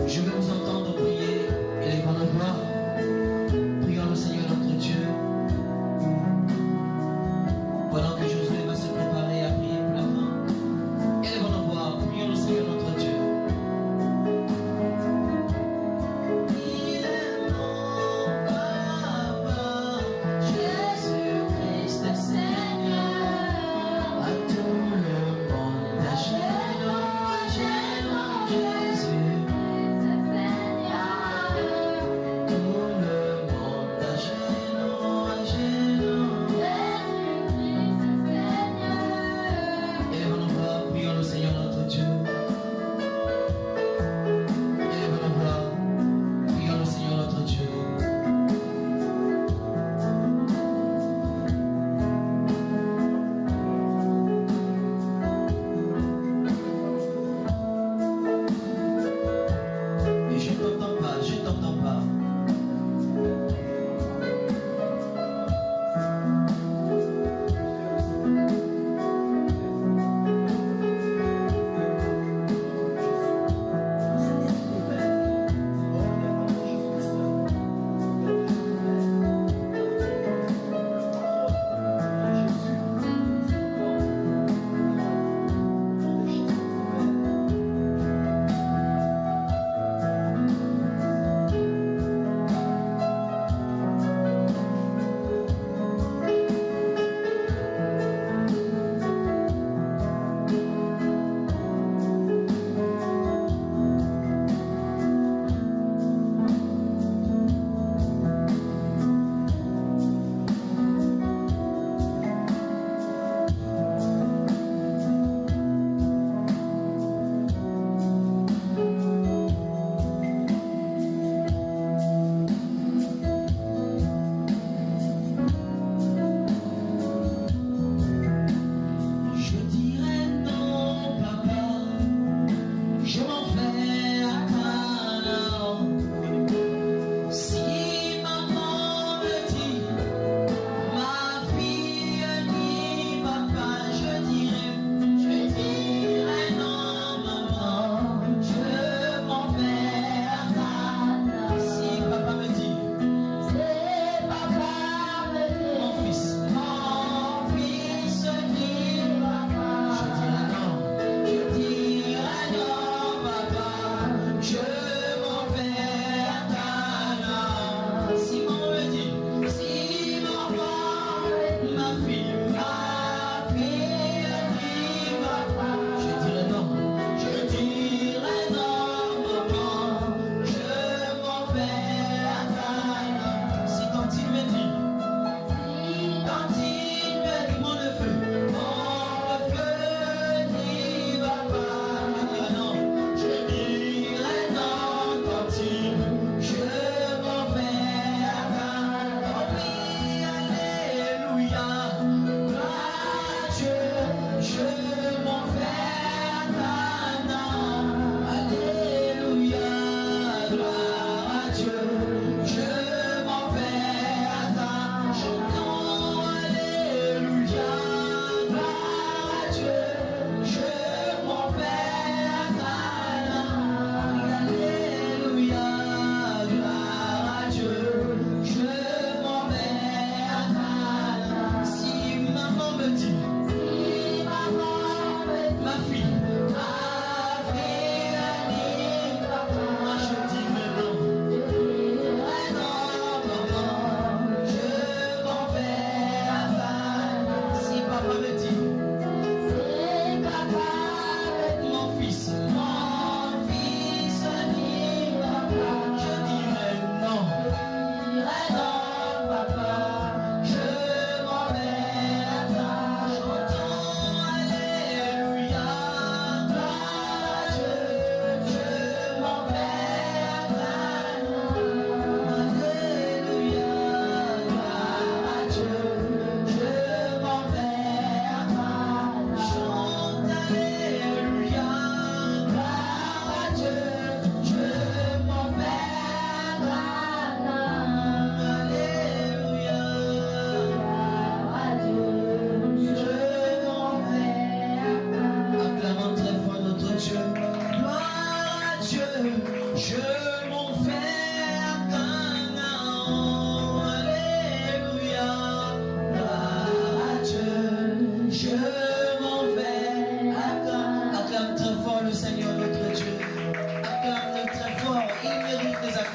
Je vais vous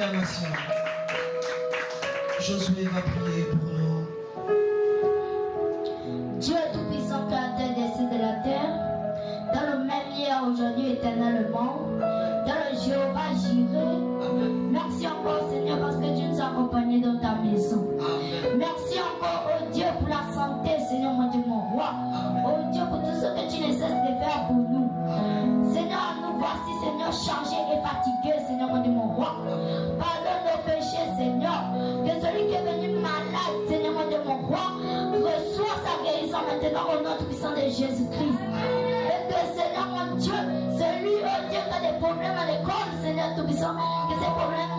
Acclamation. Josué va prier pour nous. Dieu est tout-puissant, créateur des cieux de la terre, dans le même hier, aujourd'hui, éternellement, dans le Jéhovah Jireh. Merci encore, Seigneur, parce que tu nous as accompagnés dans ta maison. Amen. Merci encore, oh Dieu, pour la santé, Seigneur, mon Dieu, mon roi. Oh Dieu, pour tout ce que tu ne cesses de faire pour nous. Seigneur, nous voici, Seigneur, chargés et fatigués, Seigneur, mon Dieu, mon roi. Pardonne nos péchés, Seigneur. Que celui qui est venu malade, Seigneur, mon Dieu, mon roi, reçoit sa guérison maintenant au nom puissant de Jésus-Christ. Et que, Seigneur, mon Dieu, celui, oh Dieu, qui a des problèmes à l'école, Seigneur, tout puissant, que ces problèmes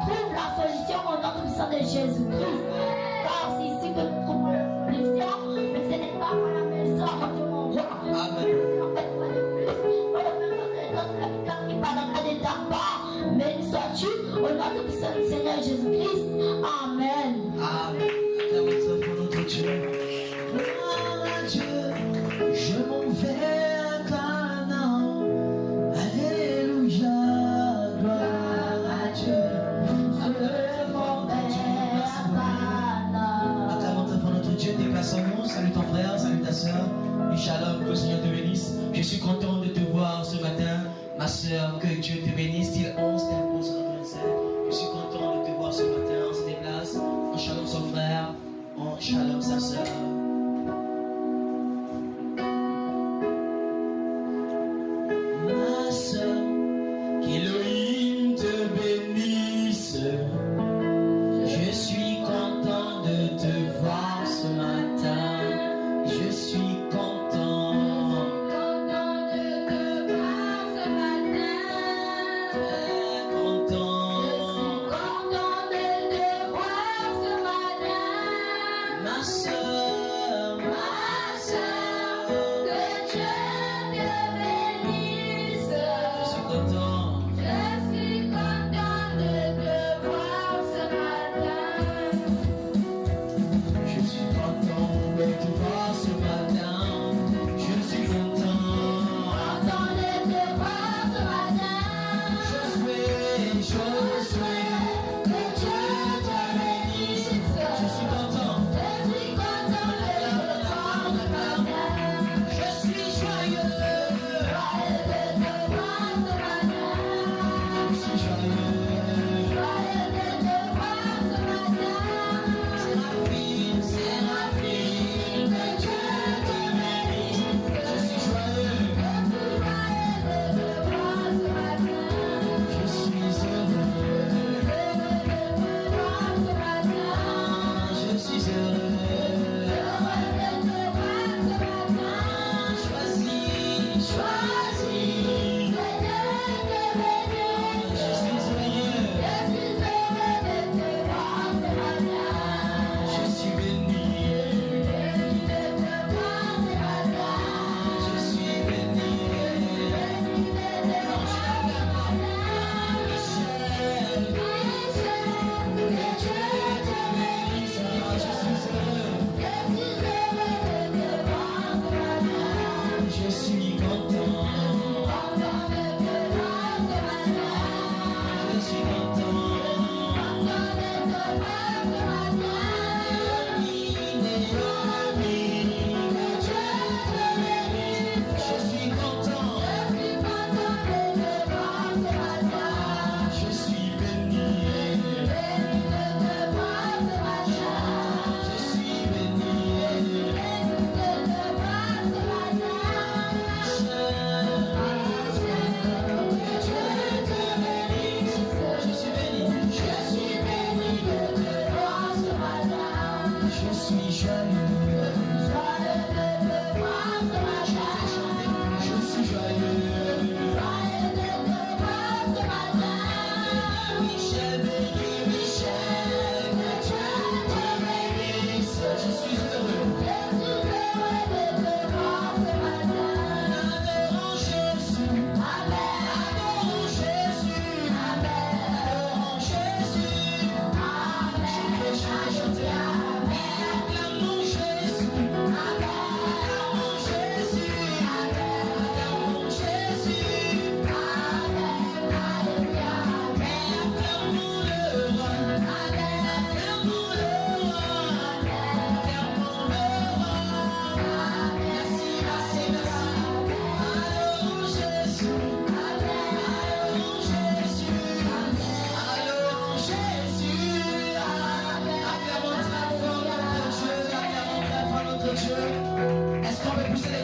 trouvent la solution au nom puissant de Jésus-Christ. Car c'est ici que nous trouvons la solution, mais ce n'est pas à la maison, mon Dieu, mon roi. Amen. Béni sois-tu au nom de Seigneur Jésus-Christ. Amen. Amen. Acclamation pour notre Dieu. Gloire à Dieu, je m'en vais à Canaan. Alléluia, gloire à Dieu. Je m'en vais à Canaan. Acclamation pour notre Dieu, déplaçons-nous. Salut ton frère, salut ta soeur. Et shalom, que le Seigneur te bénisse. Je suis content de te voir ce matin. Ma soeur, que Dieu te bénisse. Style 11, tempo 125. Je suis content de te voir ce matin. On se déplace. On shalom son frère. On shalom sa soeur. Ma soeur, qu'Élohim te bénisse. Je suis content de te voir ce matin. Je suis content.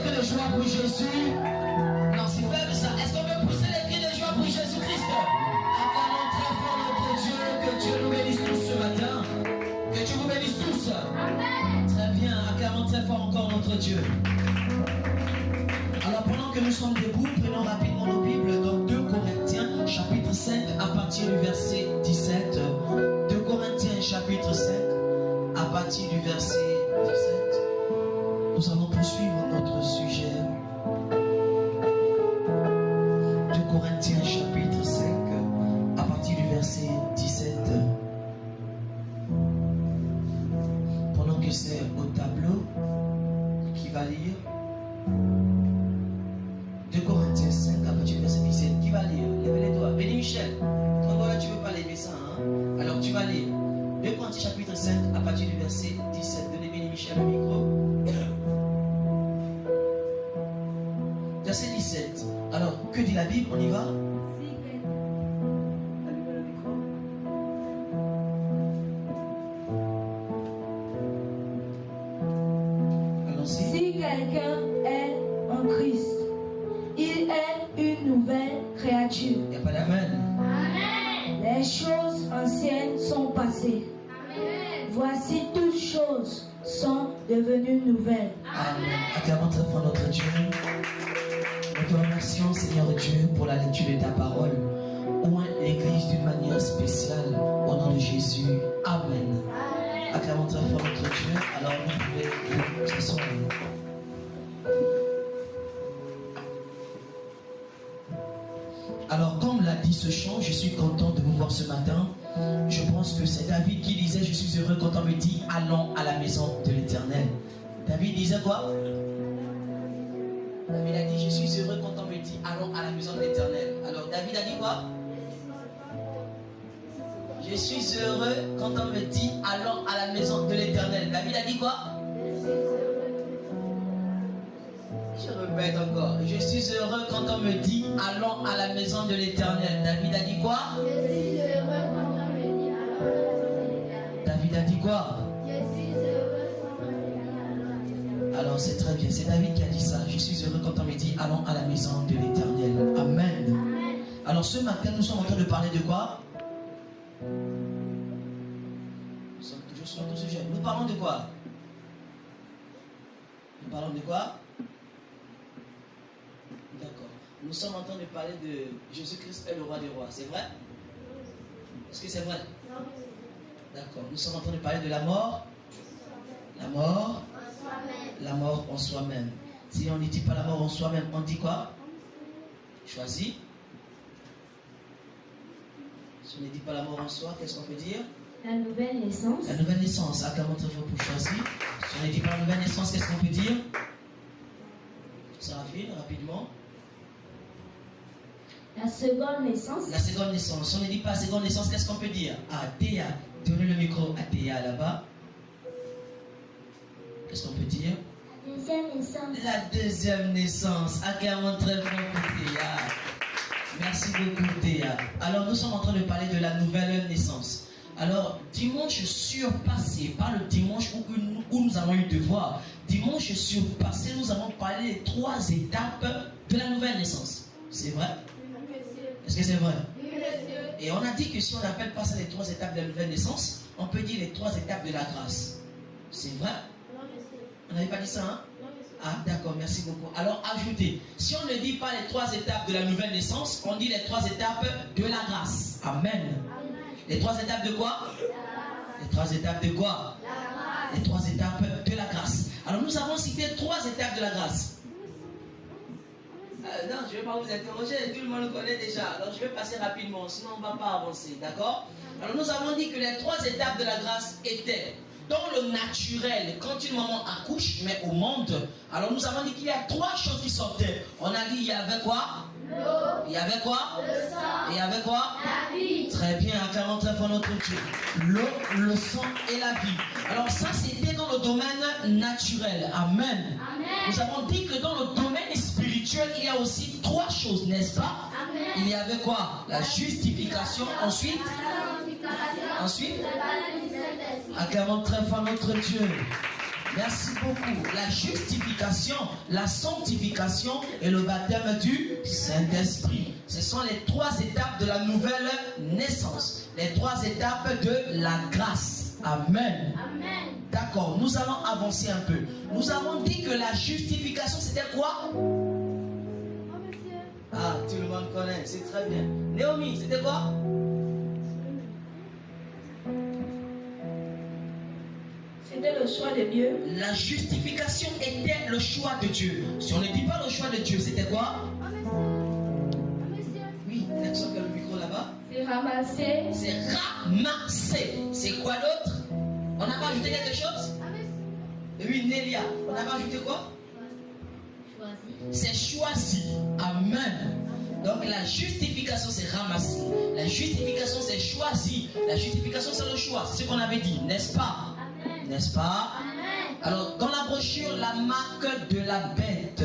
cris de joie pour Jésus? Non, c'est faible ça. Est-ce qu'on peut pousser les cris de joie pour Jésus-Christ? Acclamons très fort notre Dieu. Que Dieu nous bénisse tous ce matin. Que Dieu vous bénisse tous. Amen. Très bien. Acclamons très fort encore notre Dieu. Alors pendant que nous sommes debout, prenons rapidement nos Bibles dans 2 Corinthiens chapitre 5 à partir du verset 17. 2 Corinthiens chapitre 5 à partir du verset 17. Nous allons poursuivre notre sujet. 2 Corinthiens chapitre 5 à partir du verset 17. Pendant que c'est au tableau qui va lire 2 Corinthiens 5 à partir du verset 17. Qui va lire? Lève les doigts. Béni Michel. Toi, là, tu ne veux pas lever ça. Hein? Alors tu vas lire 2 Corinthiens chapitre 5 à partir du verset 17. Donnez Béni Michel le micro. Verset 17. Alors, que dit la Bible? On y va? Allons-y. Si quelqu'un est en Christ, il est une nouvelle créature. Il n'y a pas d'amen. Les choses anciennes sont passées. Voici toutes choses sont devenues nouvelles. Amen. Acclamons très fort notre Dieu. Nous te remercions, Seigneur Dieu, pour la lecture de ta parole. Oint l'Église d'une manière spéciale au nom de Jésus. Amen. Acclamons très fort notre Dieu. Alors vous pouvez vous asseoir. Alors comme l'a dit ce chant, je suis content de vous voir ce matin. Je pense que c'est David qui disait: je suis heureux quand on me dit allons à la maison de l'Éternel. David disait quoi? David a dit: je suis heureux quand on me dit allons à la maison de l'Éternel. Alors David a dit quoi? Je suis heureux quand on me dit allons à la maison de l'Éternel. David a dit quoi? Je répète encore. Je suis heureux quand on me dit allons à la maison de l'Éternel. David a dit quoi? Je suis heureux quand on me dit allons à la maison de l'Éternel. David a dit quoi? Je suis heureux quand on me dit allons à la maison de l'Éternel. Alors c'est très bien. C'est David qui a dit ça. Je suis heureux quand on me dit allons à la maison de l'Éternel. Amen. Alors ce matin, nous sommes en train de parler de quoi? Nous sommes toujours sur notre sujet. Nous parlons de quoi? Nous parlons de quoi? D'accord. Nous sommes en train de parler de Jésus-Christ est le roi des rois. C'est vrai? Est-ce que c'est vrai? D'accord. Nous sommes en train de parler de la mort. La mort. La mort en soi-même. Si on ne dit pas la mort en soi-même, on dit quoi? Choisis. Si on ne dit pas la mort en soi, qu'est-ce qu'on peut dire? La nouvelle naissance. La nouvelle naissance. Acclamons très fort pour choisir. Si on ne dit pas la nouvelle naissance, qu'est-ce qu'on peut dire? Seraphine, rapidement. La seconde naissance. La seconde naissance. Si on ne dit pas la seconde naissance, qu'est-ce qu'on peut dire? Ah, Théa. Donnez le micro à Théa là-bas. Qu'est-ce qu'on peut dire? La deuxième naissance. La deuxième naissance. Acclamons très fort pour Théa. Merci beaucoup Théa. Alors nous sommes en train de parler de la nouvelle naissance. Alors dimanche surpassé, pas le dimanche où nous avons eu devoir. Dimanche surpassé, nous avons parlé des 3 étapes de la nouvelle naissance. C'est vrai? Est-ce que c'est vrai? Et on a dit que si on n'appelle pas ça les 3 étapes de la nouvelle naissance, on peut dire les 3 étapes de la grâce. C'est vrai? On n'avait pas dit ça, hein? Ah, d'accord, merci beaucoup. Alors, ajoutez, si on ne dit pas les 3 étapes de la nouvelle naissance, on dit les 3 étapes de la grâce. Amen. Les 3 étapes de quoi? Les 3 étapes de quoi? Les 3 étapes de la grâce. Alors, nous avons cité 3 étapes de la grâce. Non, je ne vais pas vous interroger, tout le monde le connaît déjà. Alors, je vais passer rapidement, sinon on ne va pas avancer, d'accord? Alors, nous avons dit que les 3 étapes de la grâce étaient dans le naturel, quand une maman accouche, mais au monde. Alors nous avons dit qu'il y a 3 choses qui sortaient. On a dit il y avait quoi? L'eau. Il y avait quoi? Le sang. Et il y avait quoi? La vie. Très bien, acclamons très fort notre Dieu. L'eau, le sang et la vie. Alors ça c'était dans le domaine naturel. Amen. Amen. Nous avons dit que dans le domaine spirituel, il y a aussi 3 choses, n'est-ce pas? Amen. Il y avait quoi? La justification, ensuite? Ensuite? Acclamons très fort notre Dieu. Merci beaucoup. La justification, la sanctification et le baptême du Saint-Esprit. Ce sont les 3 étapes de la nouvelle naissance. Les 3 étapes de la grâce. Amen. Amen. D'accord, nous allons avancer un peu. Nous avons dit que la justification, c'était quoi? Ah, tout le monde connaît, c'est très bien. Naomi, c'était quoi? C'était le choix de Dieu. La justification était le choix de Dieu. Si on ne dit pas le choix de Dieu, c'était quoi? Oui, l'action que le micro là-bas. C'est ramasser. C'est ramasser. C'est quoi d'autre? On n'a pas ajouté quelque chose? Oui, Nélia. On n'a pas ajouté quoi? C'est choisi. Amen. Donc la justification c'est ramasser. La justification c'est choisi. La justification c'est le choix. C'est ce qu'on avait dit, n'est-ce pas? N'est-ce pas? Amen. Alors dans la brochure, la marque de la bête,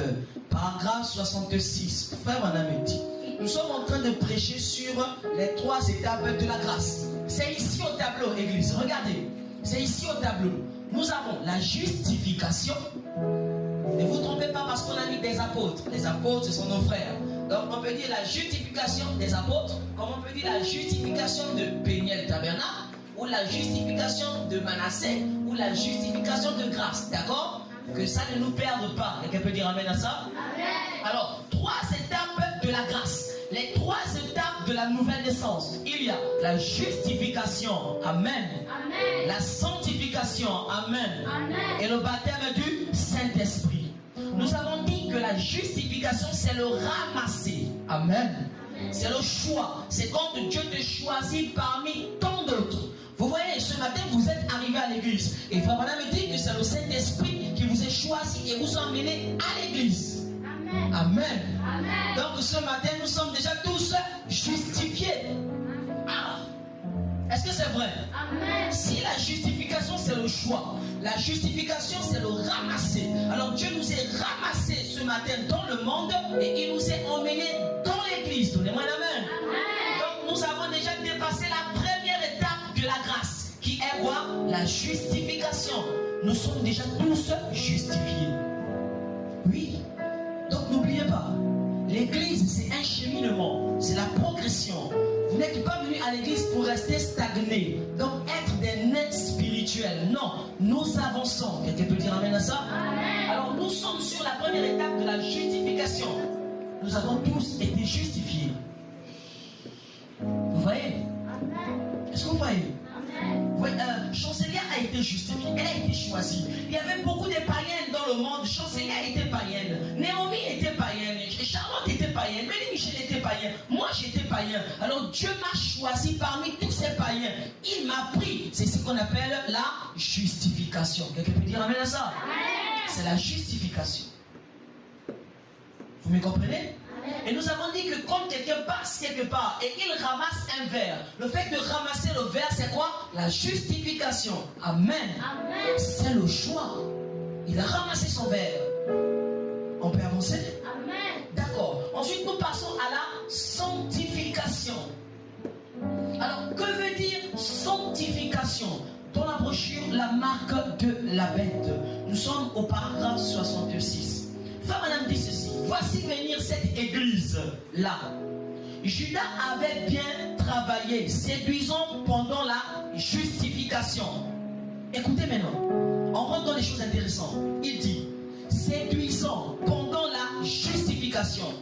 paragraphe 66, frère Madame dit, nous sommes en train de prêcher sur les 3 étapes de la grâce. C'est ici au tableau, église. Regardez, c'est ici au tableau. Nous avons la justification. Ne vous trompez pas parce qu'on a mis des apôtres. Les apôtres, ce sont nos frères. Donc on peut dire la justification des apôtres, comme on peut dire la justification de Péniel Tabernacle, ou la justification de Manassé, ou la justification de grâce. D'accord? Que ça ne nous perde pas. Quelqu'un peut dire amen à ça? Amen. Alors, 3 étapes de la grâce. Les 3 étapes de la nouvelle naissance. Il y a la justification. Amen. Amen. La sanctification. Amen. Amen. Et le baptême du Saint-Esprit. Nous avons dit que la justification, c'est le ramasser. Amen. C'est le choix. C'est quand Dieu te choisit parmi tant d'autres. Vous voyez, ce matin, vous êtes arrivé à l'église. Et Frère Madame me dit que c'est le Saint-Esprit qui vous a choisi et vous a emmené à l'église. Amen. Amen. Amen. Donc ce matin, nous sommes déjà tous justifiés. Ah. Est-ce que c'est vrai? Amen. Si la justification c'est le choix, la justification c'est le ramasser. Alors Dieu nous a ramassés ce matin dans le monde et il nous a emmenés dans l'église. Donnez-moi la main. Amen. Donc nous avons déjà dépassé la première étape de la grâce, qui est quoi? La justification. Nous sommes déjà tous justifiés. Oui. Donc n'oubliez pas, l'église c'est un cheminement, c'est la progression. Vous n'êtes pas venu à l'église pour rester stagné, donc être des nains spirituels. Non, nous avançons. Quelqu'un peut dire amen à ça? Amen. Alors nous sommes sur la première étape de la justification. Nous avons tous été justifiés. Vous voyez? Amen. Est-ce que vous voyez? Amen. Oui, Chancelière a été justifiée, elle a été choisie. Il y avait beaucoup de païennes dans le monde. Chancelière était païenne, Naomi était païenne, Charlotte était païenne, Mélie Michel était païen, moi j'étais païen. Alors Dieu m'a choisi parmi tous ces païens. Il m'a pris. C'est ce qu'on appelle la justification. Quelqu'un peut dire amen à ça? C'est la justification. Vous me comprenez? Et nous avons dit que quand quelqu'un passe quelque part et il ramasse un verre, le fait de ramasser le verre, c'est quoi? La justification. Amen. Amen. C'est le choix. Il a ramassé son verre. On peut avancer? Amen. D'accord. Ensuite, nous passons à la sanctification. Alors, que veut dire sanctification? Dans la brochure, la marque de la bête. Nous sommes au paragraphe 66. Frère Madame dit ceci. Voici venir cette église-là. Judas avait bien travaillé, séduisant pendant la justification. Écoutez maintenant, on rentre dans les choses intéressantes. Il dit, séduisant pendant la justification.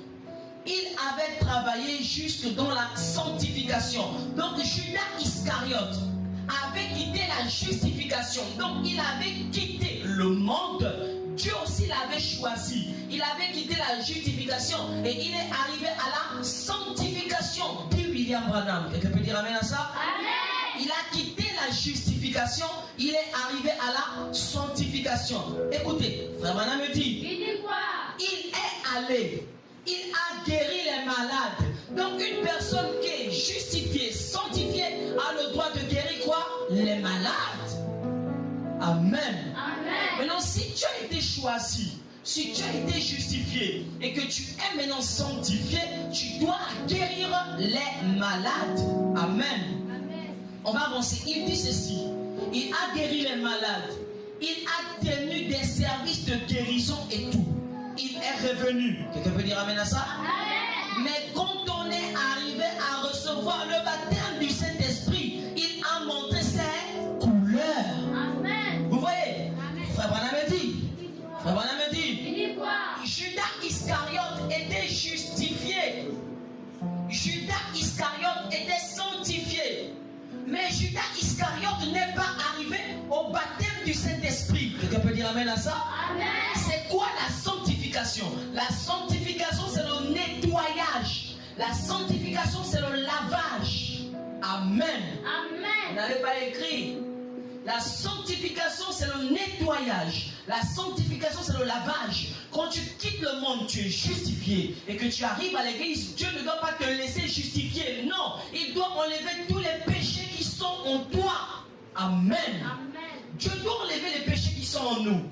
Il avait travaillé jusque dans la sanctification. Donc Judas Iscariote avait quitté la justification. Donc il avait quitté le monde. Dieu aussi l'avait choisi. Il avait quitté la justification et il est arrivé à la sanctification. Dit William Branham. Quelqu'un peut dire amen à ça? Amen. Il a quitté la justification. Il est arrivé à la sanctification. Écoutez, frère Branham me dit. Il dit quoi? Il est allé. Il a guéri les malades. Donc une personne qui est justifiée, sanctifiée, a le droit de guérir quoi? Les malades. Amen. Amen. Maintenant, si tu as été choisi, si tu as été justifié et que tu es maintenant sanctifié, tu dois guérir les malades. Amen. Amen. On va avancer. Il dit ceci. Il a guéri les malades. il a tenu des services de guérison et tout. Il est revenu. Quelqu'un peut dire amen à ça? Amen. Mais quand on est arrivé à recevoir le baptême du Saint-Esprit, il a montré ses couleurs. Amen. Vous voyez? Amen. Frère Branham dit. Frère Branham dit. Judas Iscariote était justifié. Judas Iscariote était sanctifié. Mais Judas Iscariote n'est pas arrivé au baptême du Saint-Esprit. Quelqu'un peut dire amen à ça? Amen. C'est quoi la sanctification? La sanctification, c'est le nettoyage. La sanctification, c'est le lavage. Amen. Amen. Vous n'avez pas écrit. La sanctification, c'est le nettoyage. La sanctification, c'est le lavage. Quand tu quittes le monde, tu es justifié. Et que tu arrives à l'église, Dieu ne doit pas te laisser justifier. Non, il doit enlever tous les péchés qui sont en toi. Amen. Amen. Dieu doit enlever les péchés qui sont en nous.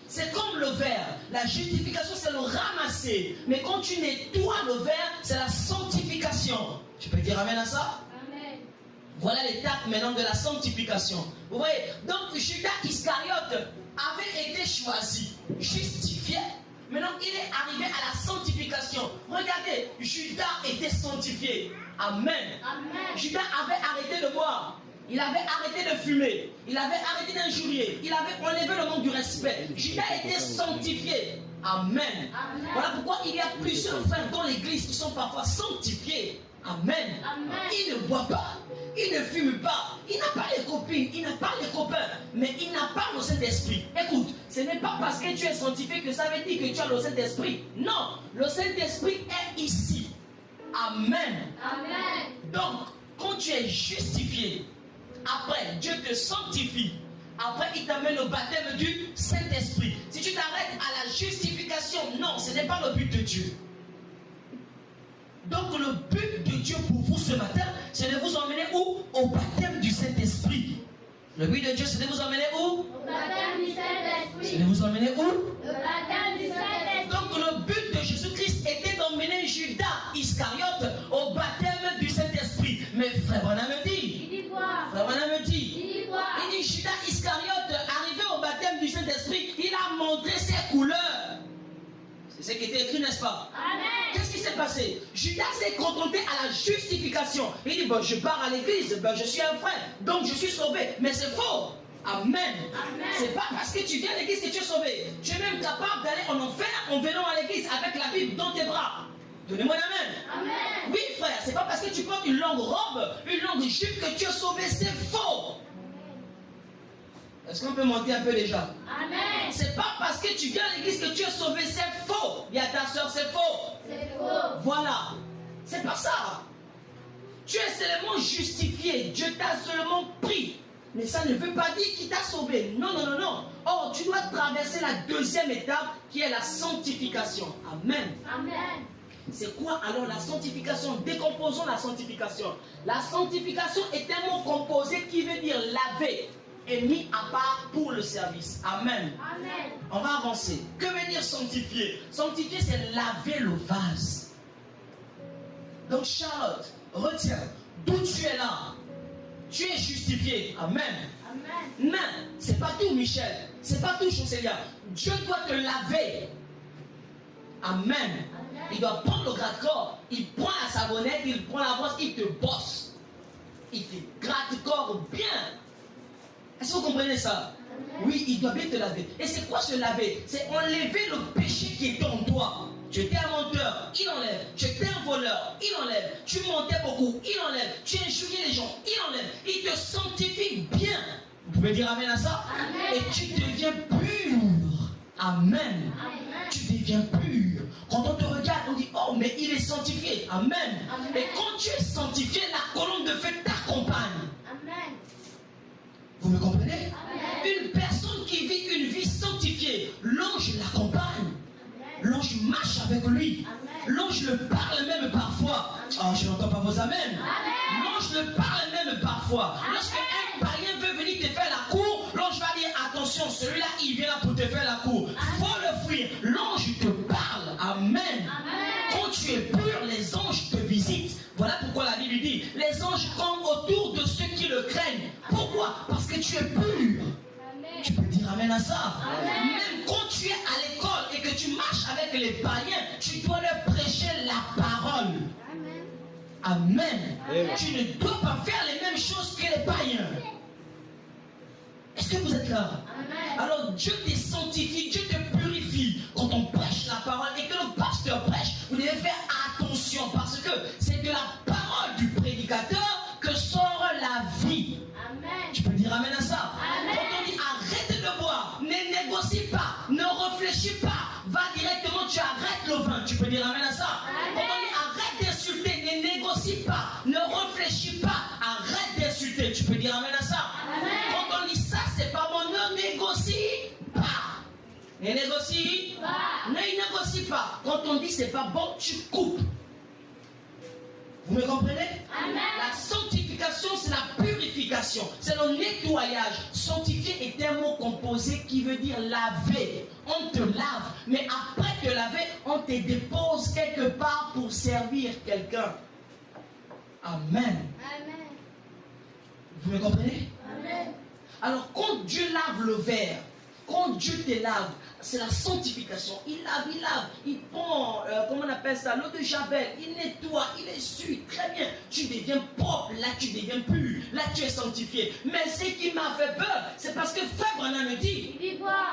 C'est comme le verre. La justification, c'est le ramasser. Mais quand tu nettoies le verre, c'est la sanctification. Tu peux dire amen à ça? Amen. Voilà l'étape maintenant de la sanctification. Vous voyez? Donc Judas Iscariote avait été choisi, justifié. Maintenant, il est arrivé à la sanctification. Regardez, Judas était sanctifié. Amen. Amen. Judas avait arrêté de boire. Il avait arrêté de fumer. Il avait arrêté d'injurier. Il avait enlevé le nom du respect. Judas était sanctifié. Amen. Amen. Voilà pourquoi il y a plusieurs frères dans l'église qui sont parfois sanctifiés. Amen. Amen. Il ne boit pas. Il ne fume pas. Il n'a pas les copines. Il n'a pas les copains. Mais il n'a pas le Saint-Esprit. Écoute, ce n'est pas parce que tu es sanctifié que ça veut dire que tu as le Saint-Esprit. Non. Le Saint-Esprit est ici. Amen. Amen. Donc, quand tu es justifié, après, Dieu te sanctifie. Après, il t'amène au baptême du Saint-Esprit. Si tu t'arrêtes à la justification, non, ce n'est pas le but de Dieu. Donc, le but de Dieu pour vous ce matin, c'est de vous emmener où? Au baptême du Saint-Esprit. Le but de Dieu, c'est de vous emmener où? Au baptême du Saint-Esprit. C'est de vous emmener où? Au baptême du Saint-Esprit. Donc, le but de Jésus-Christ était d'emmener Judas Iscariote au baptême du Saint-Esprit. Mais frère Branham me dit. Frère Branham me dit. Il dit Judas Iscariote, arrivé au baptême du Saint-Esprit, il a montré ses couleurs. C'est ce qui était écrit, n'est-ce pas? Amen. Qu'est-ce qui s'est passé? Judas s'est contenté à la justification. Il dit, bon, je pars à l'église, ben, je suis un frère, donc je suis sauvé. Mais c'est faux. Amen. Amen. C'est pas parce que tu viens à l'église que tu es sauvé. Tu es même capable d'aller en enfer en venant à l'église avec la Bible dans tes bras. Donnez-moi l'amen. Amen. Oui, frère, c'est pas parce que tu portes une longue robe, une longue jupe que tu es sauvé. C'est faux. Est-ce qu'on peut monter un peu déjà? Amen. C'est pas parce que tu viens à l'église que tu es sauvé. C'est faux. Il y a ta soeur, c'est faux. C'est faux. Voilà. C'est pas ça. Tu es seulement justifié. Dieu t'a seulement pris. Mais ça ne veut pas dire qu'il t'a sauvé. Non, non, non, non. Or, tu dois traverser la deuxième étape qui est la sanctification. Amen. Amen. C'est quoi alors la sanctification? Décomposons la sanctification. La sanctification est un mot composé qui veut dire laver et mis à part pour le service. Amen. Amen. On va avancer. Que veut dire sanctifier? Sanctifier, c'est laver le vase. Donc Charlotte, retiens, d'où tu es là, tu es justifié. Amen. Amen. Mais c'est pas tout, Michel. C'est pas tout, Chancelia. Dieu doit te laver. Amen. Amen. Il doit prendre le gratte-corps. Il prend la savonnette, il prend la brosse, il te bosse. Il te gratte-corps bien. Est-ce que vous comprenez ça? Oui, il doit bien te laver. Et c'est quoi se laver? C'est enlever le péché qui est en toi. Tu étais un menteur, il enlève. Tu étais un voleur, il enlève. Tu mentais beaucoup, il enlève. Tu injuriais les gens, il enlève. Il te sanctifie bien. Vous pouvez dire amen à ça? Amen. Et tu deviens pur. Amen. Amen. Tu deviens pur. Quand on te regarde, on dit, oh, mais il est sanctifié. Amen. Amen. Et quand tu es sanctifié, la colonne de feu t'accompagne. Amen. Vous me comprenez? Amen. Une personne qui vit une vie sanctifiée, l'ange l'accompagne. L'ange marche avec lui. L'ange le parle même parfois. Oh, je n'entends pas vos amen. L'ange le parle même parfois. Lorsque un païen veut venir te faire la cour, l'ange va dire attention, celui-là il vient là pour te faire la cour. Faut le fuir. L'ange te parle. Amen. Quand tu es pur, les anges te visitent. Voilà pourquoi la Bible dit les anges campent autour de ceux qui le craignent. Pourquoi? Parce que tu es pur. Tu peux dire amen à ça. Amen. Même quand tu es à l'école et que tu marches avec les païens, tu dois leur prêcher la parole. Amen. Amen. Tu ne dois pas faire les mêmes choses que les païens. Est-ce que vous êtes là? Amen. Alors Dieu te sanctifie, Dieu te purifie. Quand on prêche la parole et que le pasteur prêche, vous devez faire attention parce que c'est de la parole du prédicateur que sort la vie. Amen. Tu peux dire amen à ça? Amen. Quand on dit arrête de boire, ne négocie pas, ne réfléchis pas, va directement, tu arrêtes le vin. Tu peux dire amen à ça? Amen. Quand on dit arrête d'insulter, ne négocie pas, ne réfléchis pas, arrête d'insulter. Tu peux dire amen à ça? Amen. Quand on dit ça, c'est pas bon, ne négocie pas. Ne négocie pas. Ne négocie pas. Quand on dit c'est pas bon, tu coupes. Vous me comprenez? Amen. La sanctification, c'est la purification. C'est le nettoyage. Sanctifier est un mot composé qui veut dire laver. On te lave. Mais après te laver, on te dépose quelque part pour servir quelqu'un. Amen. Amen. Vous me comprenez? Amen. Alors, quand Dieu lave le verre, quand Dieu te lave, c'est la sanctification. Il lave. Il prend, comment on appelle ça, l'eau de Javel. Il nettoie, il essuie. Très bien. Tu deviens propre. Là, tu deviens pur. Là, tu es sanctifié. Mais ce qui m'a fait peur, c'est parce que Frère Branham me dit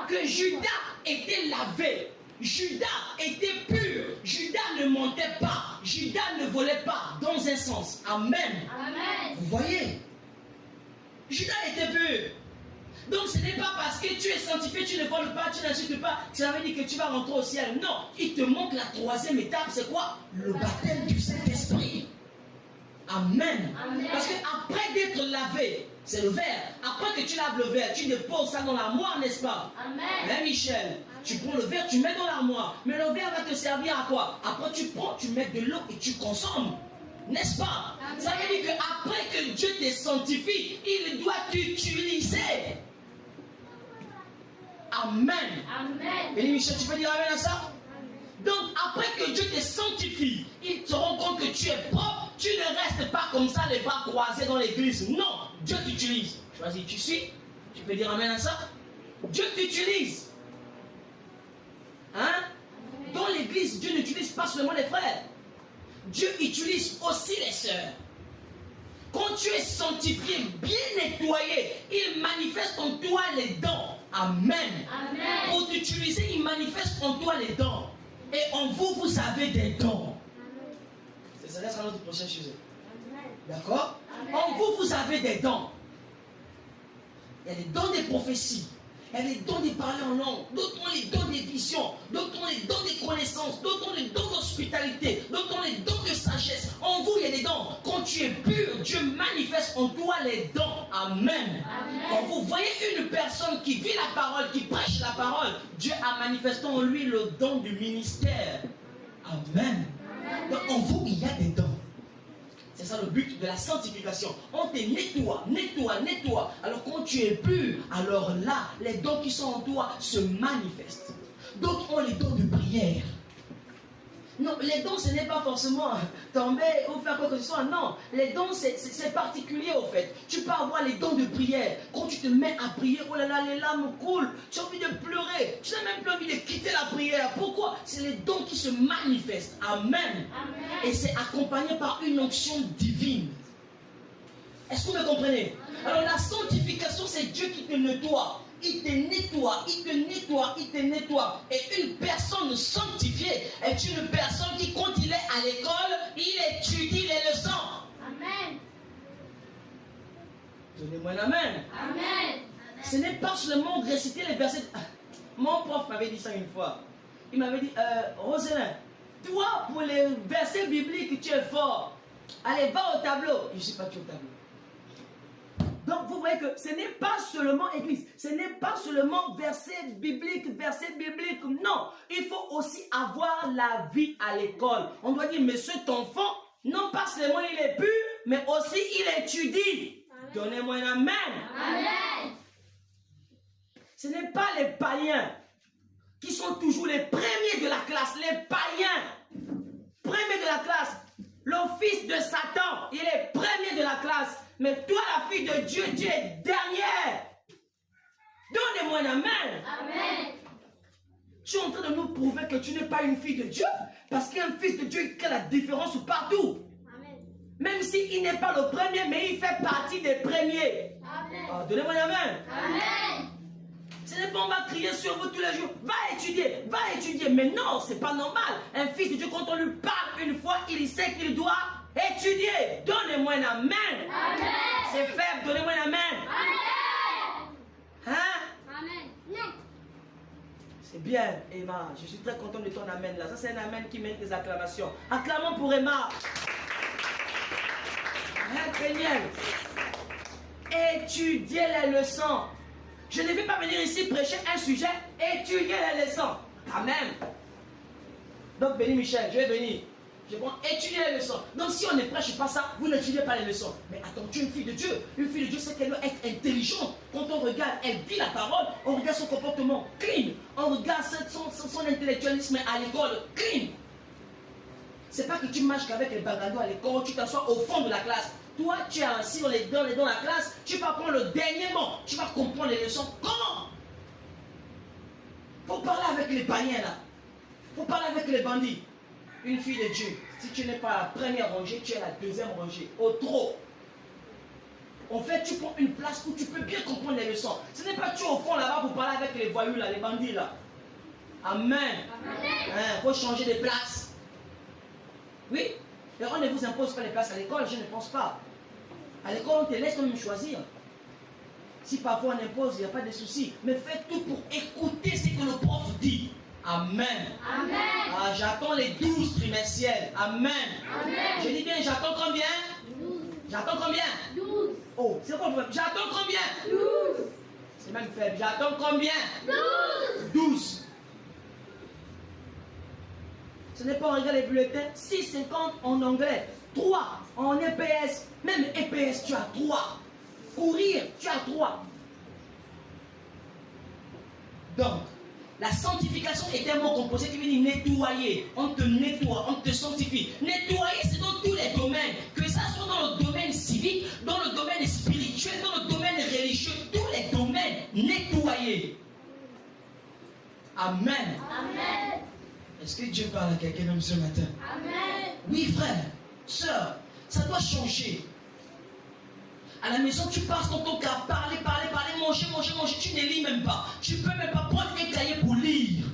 que Judas était lavé. Judas était pur. Judas ne mentait pas. Judas ne volait pas. Dans un sens. Amen. Amen. Vous voyez? Judas était pur. Donc ce n'est pas parce que tu es sanctifié, tu ne voles pas, tu n'insultes pas, ça veut dire que tu vas rentrer au ciel. Non, il te manque la troisième étape, c'est quoi? Le baptême du Saint-Esprit. Amen. Amen. Parce que après d'être lavé, c'est le verre. Après que tu laves le verre, tu déposes ça dans l'armoire, n'est-ce pas? Amen. Hein, Michel? Amen. Tu prends le verre, tu mets dans l'armoire. Mais le verre va te servir à quoi? Après tu prends, tu mets de l'eau et tu consommes. N'est-ce pas? Amen. Ça veut dire qu'après que Dieu te sanctifie, il doit t'utiliser. Amen. Amen. Et Michel, tu peux dire amen à ça? Amen. Donc, après que Dieu te sanctifie, il te rend compte que tu es propre, tu ne restes pas comme ça, les bras croisés dans l'église. Non, Dieu t'utilise. Choisis, tu suis? Tu peux dire amen à ça? Dieu t'utilise. Hein? Dans l'église, Dieu n'utilise pas seulement les frères. Dieu utilise aussi les sœurs. Quand tu es sanctifié, bien nettoyé, il manifeste en toi les dons. Amen. Amen. Pour t'utiliser, il manifeste en toi les dons. Et en vous, vous avez des dons. Ça sera notre prochain sujet. D'accord? En vous, vous avez des dons. Il y a les dons des prophéties. Il y a les dons de parler en langue. D'autres ont les dons des visions. D'autres ont les dons des connaissances. D'autres ont les dons d'hospitalité. D'autres ont les dons de sagesse. En vous, il y a des dons. Quand tu es pur, Dieu manifeste en toi les dons. Amen. Amen. Quand vous voyez une personne qui vit la parole, qui prêche la parole, Dieu a manifesté en lui le don du ministère. Amen. Amen. Donc en vous, il y a des dons. C'est ça le but de la sanctification. On te nettoie. Alors quand tu es pur, alors là, les dons qui sont en toi se manifestent. D'autres ont les dons de prière. Non, les dons, ce n'est pas forcément tomber ou faire quoi que ce soit. Non, les dons, c'est particulier au fait. Tu peux avoir les dons de prière. Quand tu te mets à prier, oh là là, les larmes coulent. Tu as envie de pleurer. Tu n'as même plus envie de quitter la prière. Pourquoi? C'est les dons qui se manifestent. Amen. Amen. Et c'est accompagné par une onction divine. Est-ce que vous me comprenez? Amen. Alors la sanctification, c'est Dieu qui te nettoie. Il te nettoie. Et une personne sanctifiée est une personne qui, quand il est à l'école, il étudie les leçons. Amen. Donnez-moi un amen. Amen. Ce n'est pas seulement réciter les versets. Mon prof m'avait dit ça une fois. Il m'avait dit, Roselin, toi, pour les versets bibliques, tu es fort. Allez, va au tableau. Je ne suis pas au tableau. Donc vous voyez que ce n'est pas seulement église, ce n'est pas seulement verset biblique, non. Il faut aussi avoir la vie à l'école. On doit dire, mais cet enfant, non pas seulement il est pur, mais aussi il étudie. Donnez-moi un amen. Amen. Ce n'est pas les païens qui sont toujours les premiers de la classe, les païens, premiers de la classe. Le fils de Satan, il est premier de la classe. Mais toi, la fille de Dieu, tu es dernière. Donnez-moi un amen. Amen. Tu es en train de nous prouver que tu n'es pas une fille de Dieu. Parce qu'un fils de Dieu crée la différence partout. Amen. Même s'il n'est pas le premier, mais il fait partie des premiers. Amen. Ah, donnez-moi un amen. Amen. Ce n'est pas on va crier sur vous tous les jours. Va étudier. Mais non, c'est pas normal. Un fils de Dieu, quand on lui parle une fois, il sait qu'il doit étudier. Donnez-moi un amen. Amen. C'est faible, donnez-moi un amen. Amen. Hein? Amen. Non. C'est bien, Emma. Je suis très content de ton amen là. Ça, c'est un amen qui mérite des acclamations. Acclamons pour Emma. Hein, Daniel. Étudiez les leçons. Je ne vais pas venir ici prêcher un sujet. Étudiez les leçons. Amen. Donc, Béni Michel, je vais venir. Je vais étudier les leçons. Donc, si on ne prêche pas ça, vous n'étudiez pas les leçons. Mais attends, tu es une fille de Dieu. Une fille de Dieu, c'est qu'elle doit être intelligente. Quand on regarde, elle dit la parole, on regarde son comportement clean. On regarde son intellectualisme à l'école clean. C'est pas que tu marches qu'avec les bagados à l'école, tu t'assois au fond de la classe. Toi, tu es assis dans la classe, tu vas prendre le dernier mot, tu vas comprendre les leçons. Comment? Faut parler avec les païens là. Faut parler avec les bandits. Une fille de Dieu, si tu n'es pas la première rangée, tu es la deuxième rangée. Au trop. En fait, tu prends une place où tu peux bien comprendre les leçons. Ce n'est pas tu au fond là-bas pour parler avec les voyous là, les bandits là. Amen. Hein, faut changer de place. Oui. Et on ne vous impose pas les places à l'école, je ne pense pas. À l'école, on te laisse quand même choisir. Si parfois on impose, il n'y a pas de souci. Mais faites tout pour écouter ce que le prof dit. Amen. Amen. Ah, j'attends les 12 trimestriels. Amen. Amen. Je dis bien, j'attends combien? 12. J'attends combien? 12. Oh, c'est quoi le problème? J'attends combien? 12. C'est même faible. J'attends combien? 12. 12. Ce n'est pas en regardant les bulletins. 6,50 en anglais. 3 en EPS. Même EPS, tu as 3. Courir, tu as 3. Donc, la sanctification est un mot composé qui veut dire nettoyer. On te nettoie, on te sanctifie. Nettoyer, c'est dans tous les domaines. Que ça soit dans le domaine civique, dans le domaine spirituel, dans le domaine religieux, tous les domaines, nettoyer. Amen. Amen. Est-ce que Dieu parle à quelqu'un même ce matin? Amen. Oui, frère, soeur, ça doit changer. À la maison, tu passes dans ton cas, parler, manger, tu ne lis même pas. Tu ne peux même pas prendre un cahier pour lire.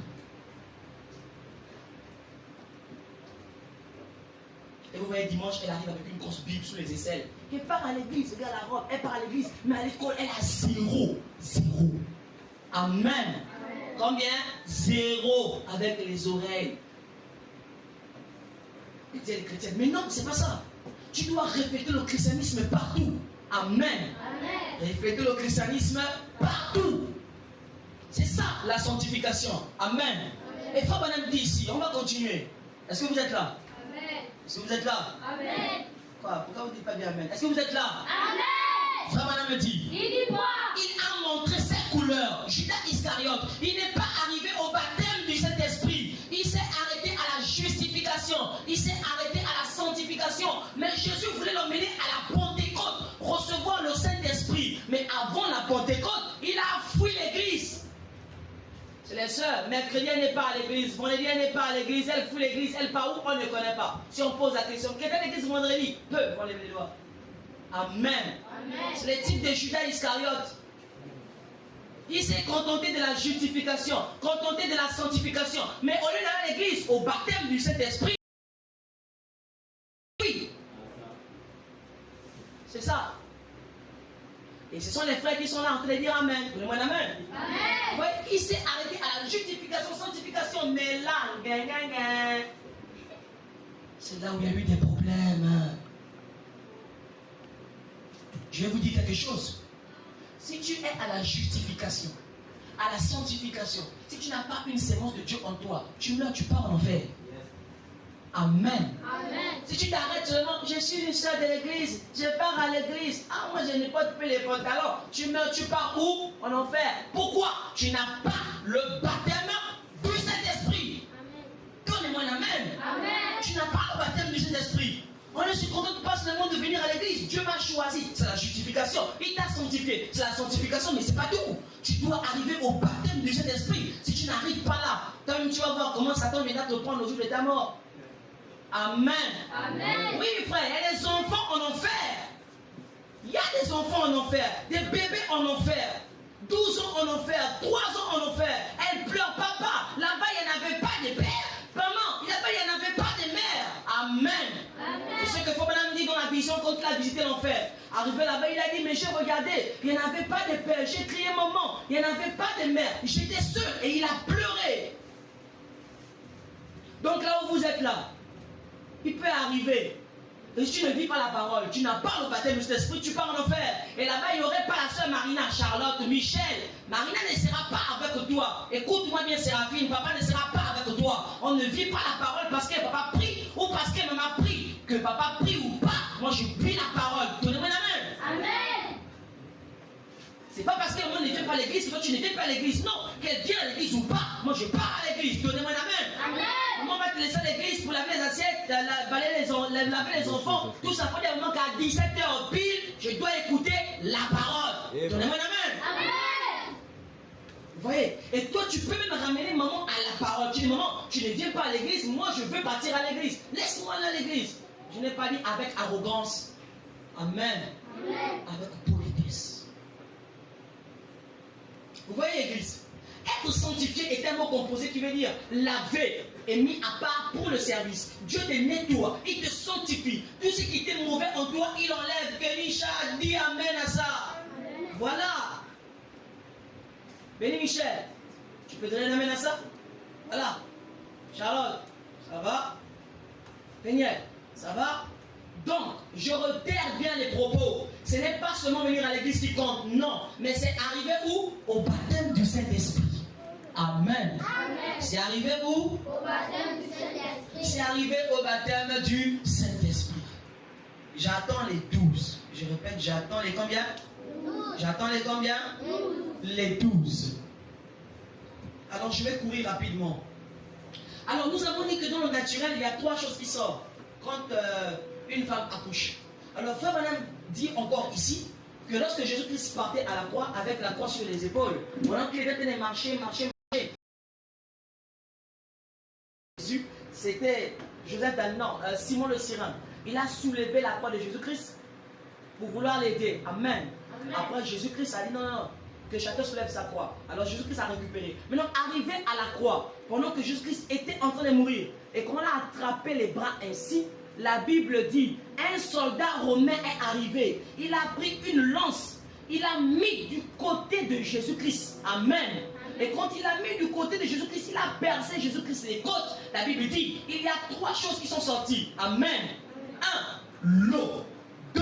Et vous voyez, dimanche, elle arrive avec une grosse Bible sous les aisselles. Elle part à l'église, regarde la robe, elle part à l'église, mais à l'école, elle a 0. 0. Amen. Amen. Combien? 0 avec les oreilles. Et tu es chrétienne. Mais non, c'est pas ça. Tu dois répéter le christianisme partout. Amen. Amen. Répéter le christianisme partout. C'est ça la sanctification. Amen. Amen. Et Frère Branham dit ici, on va continuer. Est-ce que vous êtes là? Amen. Est-ce que vous êtes là? Amen. Quoi? Pourquoi vous ne dites pas bien Amen? Est-ce que vous êtes là? Amen. Frère Branham dit, Il dit quoi? il a montré ses couleurs. Judas Iscariote, il n'est pas arrivé au baptême du Saint-Esprit. Il s'est arrêté à la justification. Il s'est arrêté à la sanctification. Mais Jésus voulait l'emmener à la Pentecôte, recevoir le Saint-Esprit. Mais avant la Pentecôte, il a fui l'église. C'est les sœurs. Mercredi, elle n'est pas à l'église. Vendredi, elle n'est pas à l'église. Elle fout l'église. Elle part où? On ne connaît pas. Si on pose la question, qui est à l'église vendredi? Peu. On lève les doigts. Amen. Amen. C'est le type de Judas Iscariote. Il s'est contenté de la justification, contenté de la sanctification. Mais au lieu d'aller à l'église, au baptême du Saint-Esprit, oui. C'est ça. Et ce sont les frères qui sont là en train de dire Amen. Donnez-moi un Amen. Amen. Ouais, il s'est arrêté à la justification, sanctification, mais là, c'est là où il y a eu des problèmes. Je vais vous dire quelque chose. Si tu es à la justification, à la sanctification, si tu n'as pas une sémence de Dieu en toi, tu meurs, tu pars en enfer. Amen. Amen. Si tu t'arrêtes seulement, je suis une soeur de l'église, je pars à l'église, ah moi je n'ai pas de les pantalons, tu meurs, tu pars où? En enfer. Pourquoi? Tu n'as pas le baptême du Saint-Esprit. Amen. Donnez-moi un Amen. Amen. Tu n'as pas le baptême du Saint-Esprit. On ne se contente pas seulement de venir à l'église. Dieu m'a choisi. C'est la justification. Il t'a sanctifié. C'est la sanctification, mais ce n'est pas tout. Tu dois arriver au baptême du Saint-Esprit. Si tu n'arrives pas là, toi-même tu vas voir comment Satan viendra te prendre le jour de ta mort. Amen. Amen. Oui, frère, il y a des enfants en enfer. Il y a des enfants en enfer. Des bébés en enfer. 12 ans en enfer. 3 ans en enfer. Elle pleure, papa. Là-bas, il n'y en avait pas de père. Maman, là-bas, il n'y en avait pas de mère. Amen. Et ce que Fabana me dit dans la vision quand il a visité l'enfer. Arrivé là-bas, il a dit, mais j'ai regardé, il n'y en avait pas de père. J'ai crié maman, il n'y en avait pas de mère. J'étais seul et il a pleuré. Donc là où vous êtes là, il peut arriver. Et si tu ne vis pas la parole, tu n'as pas le baptême de Saint-Esprit, tu pars en enfer. Et là-bas, il n'y aurait pas la sœur Marina, Charlotte, Michel. Marina ne sera pas avec toi. Écoute-moi bien, Séraphine, papa ne sera pas avec toi. On ne vit pas la parole parce que papa prie ou parce que maman prie. Que papa prie ou pas, moi je vis la parole. Donnez-moi la main. Amen. C'est pas parce que moi ne viens pas à l'église que toi tu ne viens pas à l'église. Non, qu'elle vienne à l'église ou pas, moi je pars à l'église. Donnez-moi la main. Amen. Maman va te laisser à l'église pour laver les assiettes, laver les enfants. Tout ça fait des moments qu'à 17h pile, je dois écouter la parole. Donnez-moi la main. Amen. Vous voyez? Et toi, tu peux même ramener maman à la parole. Tu dis, maman, tu ne viens pas à l'église, moi je veux partir à l'église. Laisse-moi aller à l'église. Je n'ai pas dit avec arrogance. Amen. Amen. Avec politesse. Vous voyez, l'église? Être sanctifié est un mot composé qui veut dire laver et mis à part pour le service. Dieu te nettoie, il te sanctifie. Tout ce qui était mauvais en toi, il enlève. Béni Michel, dis amen à ça. Voilà. Béni Michel, tu peux donner un amen à ça? Voilà. Charlotte, ça va? Daniel, ça va? Donc, je reterre bien les propos. Ce n'est pas seulement venir à l'église qui compte, non. Mais c'est arriver où? Au baptême du Saint-Esprit. Amen. Amen. C'est arrivé où? Au baptême du Saint-Esprit. C'est arrivé au baptême du Saint-Esprit. J'attends les 12. Je répète, j'attends les combien? 12. J'attends les combien? 12. Les 12. Alors, je vais courir rapidement. Alors, nous avons dit que dans le naturel, il y a 3 choses qui sortent quand une femme accouche. Alors, Frère Branham dit encore ici que lorsque Jésus-Christ partait à la croix avec la croix sur les épaules, pendant qu'il était marché, Jésus, c'était Simon le Cyren. Il a soulevé la croix de Jésus-Christ pour vouloir l'aider. Amen. Après, Jésus-Christ a dit non, que chacun soulève sa croix. Alors Jésus-Christ a récupéré. Maintenant, arrivé à la croix, pendant que Jésus-Christ était en train de mourir, et qu'on a attrapé les bras ainsi, la Bible dit, un soldat romain est arrivé. Il a pris une lance, il a mis du côté de Jésus-Christ. Amen. Et quand il a mis du côté de Jésus-Christ, il a percé Jésus-Christ les côtes. La Bible dit, il y a 3 choses qui sont sorties. Amen. 1, l'eau. 2,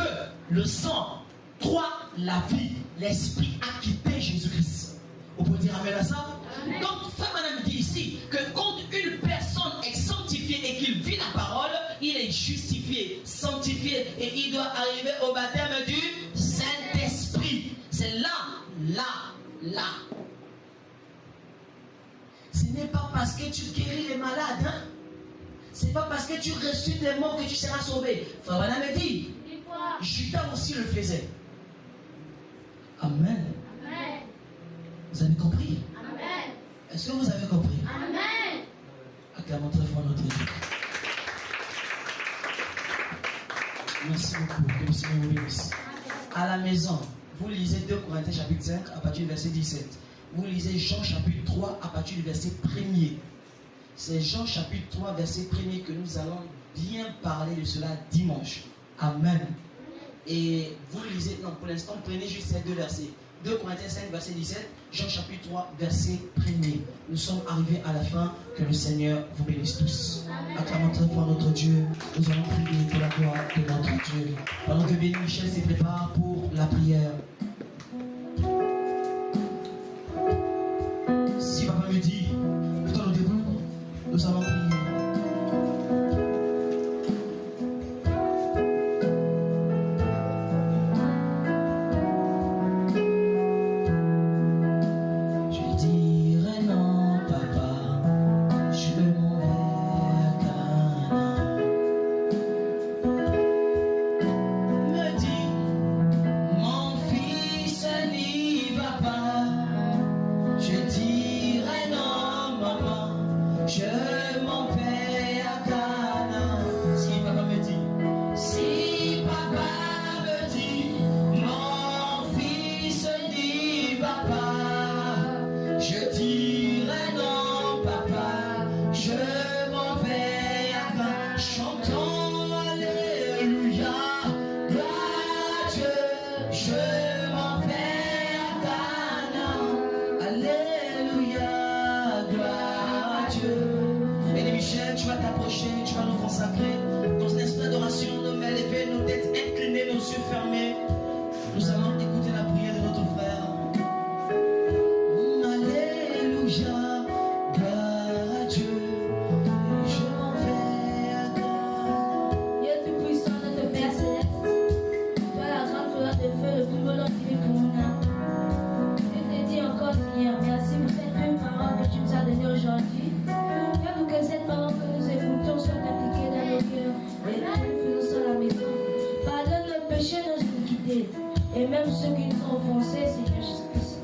le sang. 3, la vie. L'esprit a quitté Jésus-Christ. Vous pouvez dire amen à ça? Amen. Donc, Frère Branham dit ici que quand une personne est sanctifiée et qu'il vit la parole, il est justifié, sanctifié et il doit arriver au baptême du Saint-Esprit. C'est là. Ce n'est pas parce que tu guéris les malades, hein? Ce n'est pas parce que tu ressuscites les morts que tu seras sauvé. Frère Branham dit, Judas aussi le faisait. Amen. Amen. Vous avez compris? Amen. Est-ce que vous avez compris? Amen. Acclamons très fort notre Dieu. Merci beaucoup. Que le Seigneur vous bénisse. À la maison, vous lisez 2 Corinthiens chapitre 5 à partir du verset 17. Vous lisez Jean chapitre 3 à partir du verset 1er. C'est Jean chapitre 3 verset 1er que nous allons bien parler de cela dimanche. Amen. Et vous lisez, non pour l'instant, prenez juste ces 2 versets. 2 Corinthiens 5 verset 17, Jean chapitre 3 verset 1er. Nous sommes arrivés à la fin. Que le Seigneur vous bénisse tous. Acclamons très fort notre Dieu. Nous allons prier pour la gloire de notre Dieu. Pendant que Béni Michel se prépare pour la prière. Si papa me dit, mettons-nous debout, nous allons prier. et même ceux qui nous ont offensés, Seigneur Jésus-Christ.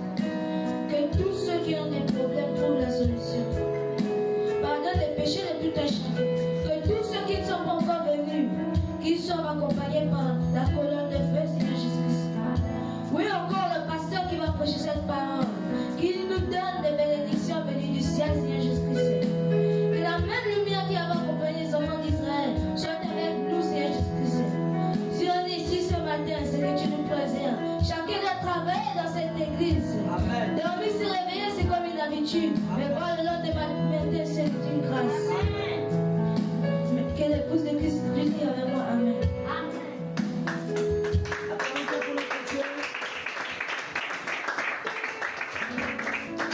Que tous ceux qui ont des problèmes trouvent la solution. Pardonne les péchés de tout un chacun. Que tous ceux qui ne sont pas encore venus, qu'ils soient accompagnés par la colonne de feu, Seigneur Jésus-Christ. Oui, encore le pasteur qui va prêcher cette parole, qu'il nous donne des bénédictions venues du ciel, Seigneur Jésus-Christ. Que la même lumière qui avait accompagné les enfants d'Israël soit avec nous, Seigneur Jésus-Christ. Si on est ici ce matin, c'est que tu nous préserves. Chacun doit travailler dans cette église. Amen. Dormir, se réveiller, c'est comme une habitude. Mais voir le nom de ma matin, c'est une grâce. Mais que l'épouse de Christ puisse dire avec moi, Amen.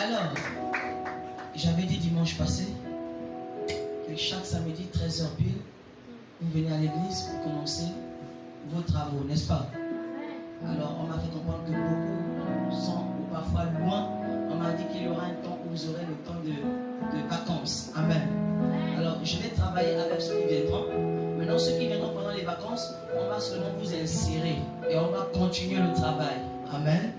Alors, j'avais dit dimanche passé que chaque samedi 13h pile, vous venez à l'église pour commencer vos travaux, n'est-ce pas? Alors, on m'a fait comprendre que beaucoup sont ou parfois loin. On m'a dit qu'il y aura un temps où vous aurez le temps de vacances. Amen. Alors, je vais travailler avec ceux qui viendront. Maintenant, ceux qui viendront pendant les vacances, on va seulement vous insérer et on va continuer le travail. Amen.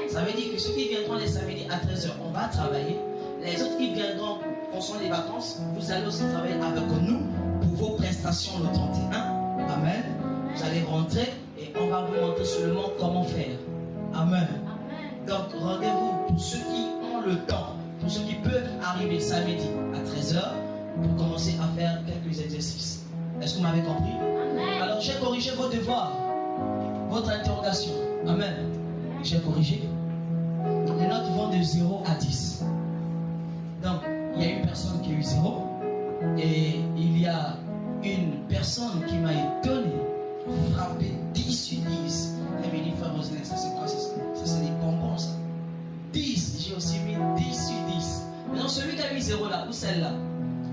Ça veut dire que ceux qui viendront les samedis à 13h, on va travailler. Les autres qui viendront pendant les vacances, vous allez aussi travailler avec nous pour vos prestations le 31. Amen. Vous allez rentrer et on va vous montrer seulement comment faire. Amen. Donc, rendez-vous pour ceux qui ont le temps, pour ceux qui peuvent arriver samedi à 13h pour commencer à faire quelques exercices. Est-ce que vous m'avez compris? Alors, j'ai corrigé vos devoirs, votre interrogation. Amen. J'ai corrigé. Les notes vont de 0 à 10. Donc, il y a une personne qui a eu 0 et il y a une personne qui m'a étonné, frappé 10 sur 10. Elle m'a dit, frère Roselin, ça c'est quoi? Ça c'est des bonbons, ça. 10, j'ai aussi mis 10 sur 10. Maintenant, celui qui a eu 0 là, ou celle-là,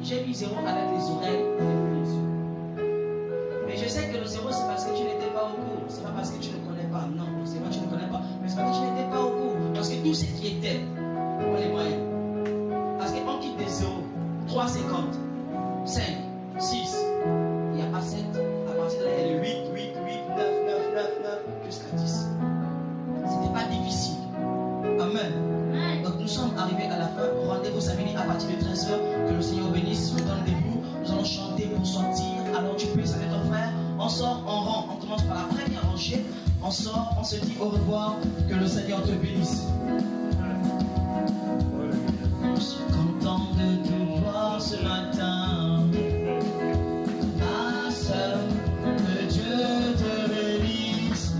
j'ai mis 0 avec les oreilles et les yeux. Mais je sais que le 0 c'est parce que tu n'étais pas au cours. C'est pas parce que tu ne connais pas. Non, c'est pas que tu ne connais pas. Mais c'est parce que tu n'étais pas au cours. Parce que tout ce qui était, on les moyens. Parce qu'on quitte des 0, 3,50, 5, 6, il n'y a pas 7. À partir de là, il y a le 8, 8, 8, 9, 9, 9, 9, jusqu'à 10. C'était pas difficile. Amen. Donc nous sommes arrivés à la fin. Rendez-vous samedi à partir de 13h. Que le Seigneur bénisse. Nous donne des bouts. Nous allons chanter pour sortir. Alors tu peux avec ton frère. On sort en rang. On commence par la première rangée. On sort, on se dit au revoir. Que le Seigneur te bénisse. Je suis content de te voir ce matin. Ma soeur, que Dieu te bénisse.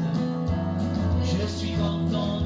Je suis content